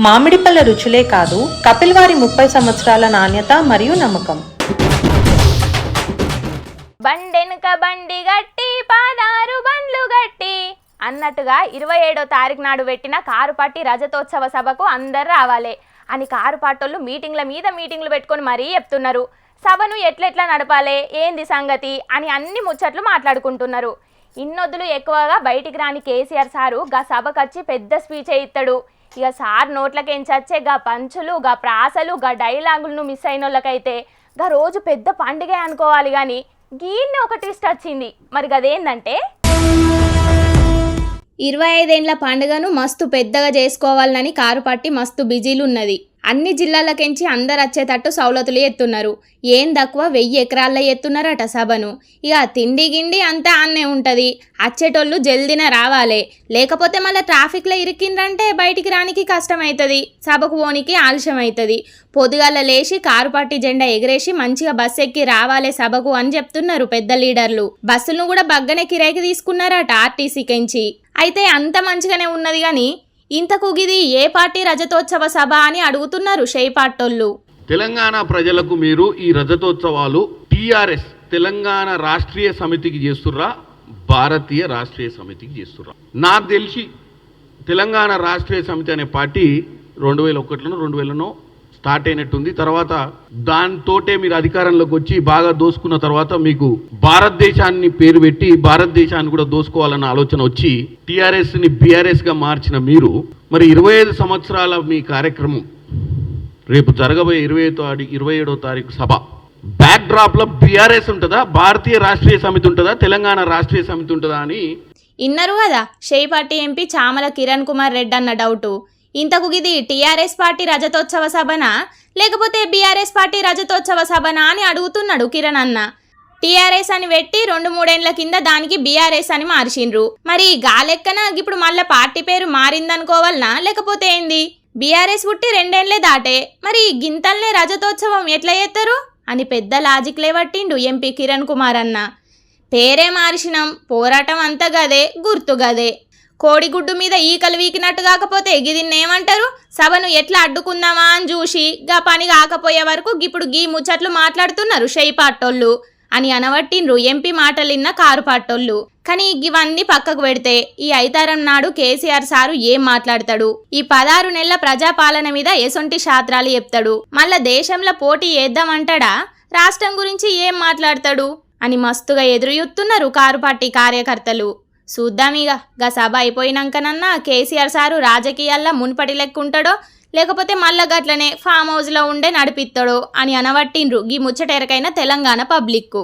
మామిడిపళ్ళ రుచులే కాదు, కపిల్ వారి 30 సంవత్సరాల నాణ్యత మరియు నమ్మకం. బండెనుక బండి గట్టి పాదారు బండ్లు గట్టి అన్నట్టుగా 27వ తారీఖు నాడు పెట్టిన కారుపాటి రజతోత్సవ సభకు అందరు రావాలి అని కారుపాటోళ్ళు మీటింగ్ల మీద మీటింగ్లు పెట్టుకొని మరీ చెప్తున్నారు. సభను ఎట్లెట్లా నడపాలి, ఏంది సంగతి అని అన్ని ముచ్చట్లు మాట్లాడుకుంటున్నారు. ఇన్నొద్దులు ఎక్కువగా బయటికి రాని కేసీఆర్ సారు గా సభకొచ్చి పెద్ద స్పీచ్ ఇస్తాడు. ఇక సార్ నోట్లకేంచచ్చే గా పంచులు, గా ప్రాసలు, గా డైలాగులను మిస్ అయిన వాళ్ళకైతే గా రోజు పెద్ద పండుగ అనుకోవాలి. కానీ గీన్ని ఒక ట్విస్ట్ వచ్చింది. మరి గదేందంటే 25 ఏండ్ల పండుగను మస్తు పెద్దగా చేసుకోవాలని కారుపట్టి మస్తు బిజీలు ఉన్నది. అన్ని జిల్లాలకెంచి అందరు వచ్చేటట్టు సౌలతులు ఎత్తున్నారు. ఏం తక్కువ 1000 ఎకరాల్లో ఎత్తున్నారట సభను. ఇక తిండి గిండి అంతా అన్నే ఉంటుంది. వచ్చేటోళ్ళు జల్దిన రావాలి, లేకపోతే మళ్ళీ ట్రాఫిక్లో ఇరికిందంటే బయటికి రానికి కష్టమవుతుంది, సభకు పోనికి ఆలస్యం అవుతుంది. పొద్దుగాల లేచి కారుపట్టి జెండా ఎగరేసి మంచిగా బస్సు ఎక్కి రావాలి సభకు అని చెప్తున్నారు పెద్ద లీడర్లు. బస్సులను కూడా బగ్గనే కిరాయికి తీసుకున్నారట ఆర్టీసీకెంచి. అయితే అంత మంచిగానే ఉన్నది కానీ ఇంతకు గిది ఏ పార్టీ రజతోత్సవ సభ అని అడుగుతున్నారు షేపాటోళ్ళు. తెలంగాణ ప్రజలకు మీరు ఈ రజతోత్సవాలు టీఆర్ఎస్ తెలంగాణ రాష్ట్రీయ సమితికి చేస్తుర్రా, భారతీయ రాష్ట్రీయ సమితికి చేస్తుర్రా? నాకు తెలిసి తెలంగాణ రాష్ట్రీయ సమితి అనే పార్టీ 2001లో 2000లో స్టార్ట్ అయినట్టుంది. తర్వాత దాంతోటే మీరు అధికారంలోకి వచ్చి బాగా దోసుకున్న తర్వాత మీకు భారతదేశాన్ని పేరు పెట్టి భారతదేశాన్ని కూడా దోసుకోవాలన్న ఆలోచన వచ్చి టీఆర్ఎస్ని బీఆర్ఎస్గా మార్చిన మీరు మరి 25 సంవత్సరాల మీ కార్యక్రమం రేపు జరగబోయే 27వ తారీఖు సభ బ్యాక్ డ్రాప్లో బీఆర్ఎస్ ఉంటుందా, భారతీయ రాష్ట్రీయ సమితి ఉంటుందా, తెలంగాణ రాష్ట్రీయ సమితి ఉంటుందా అని ఇన్నారు కదా షేపాటి ఎంపీ చామల కిరణ్ కుమార్ రెడ్డి అన్న డౌటు. ఇంతకు గిది టీఆర్ఎస్ పార్టీ రజతోత్సవ సభనా లేకపోతే బీఆర్ఎస్ పార్టీ రజతోత్సవ సభనా అని అడుగుతున్నాడు కిరణ్ అన్న. టీఆర్ఎస్ అని పెట్టి 2-3 ఏండ్ల కింద దానికి బీఆర్ఎస్ అని మార్చిండ్రు. మరి గాలెక్కన ఇప్పుడు మళ్ళీ పార్టీ పేరు మారిందనుకోవాలనా లేకపోతే ఏంది? బీఆర్ఎస్ పుట్టి 2 ఏండ్లే దాటే, మరి గింతల్నే రజతోత్సవం ఎట్లా చేస్తారు అని పెద్ద లాజిక్ లేవట్టిండు ఎంపీ కిరణ్ కుమార్ అన్న. పేరే మార్చినాం, పోరాటం అంతా గదే, గుర్తు గదే. కోడిగుడ్డు మీద ఈకలు వీకినట్టు కాకపోతే గిదిన్నేమంటారు? సభను ఎట్లా అడ్డుకుందామా అని చూసి గా పని కాకపోయే వరకు ఇప్పుడు గీ ముచ్చట్లు మాట్లాడుతున్నారు షేపాటోళ్ళు అని అనవట్టిండ్రు ఎంపీ మాటలిన్న కారుపాటోళ్ళు. కానీ ఇవన్నీ పక్కకు పెడితే ఈ ఐతారం నాడు కేసీఆర్ సారు ఏం మాట్లాడతాడు? ఈ 16 నెలల ప్రజాపాలన మీద ఎసొంటి శాస్త్రాలు చెప్తాడు? మళ్ళా దేశంలో పోటీ చేద్దామంటాడా? రాష్ట్రం గురించి ఏం మాట్లాడతాడు అని మస్తుగా ఎదురుయుత్తున్నారు కారుపార్టీ కార్యకర్తలు. చూద్దామిగా గా సభ అయిపోయినాకనన్నా కేసీఆర్ సారు రాజకీయాల్లో మున్పటి లెక్కుంటాడో లేకపోతే మళ్ళా గట్లనే ఫామ్ హౌస్లో ఉండే నడిపిస్తాడో అని అనవట్టిండ్రు గీ ముచ్చటెరకైన తెలంగాణ పబ్లిక్కు.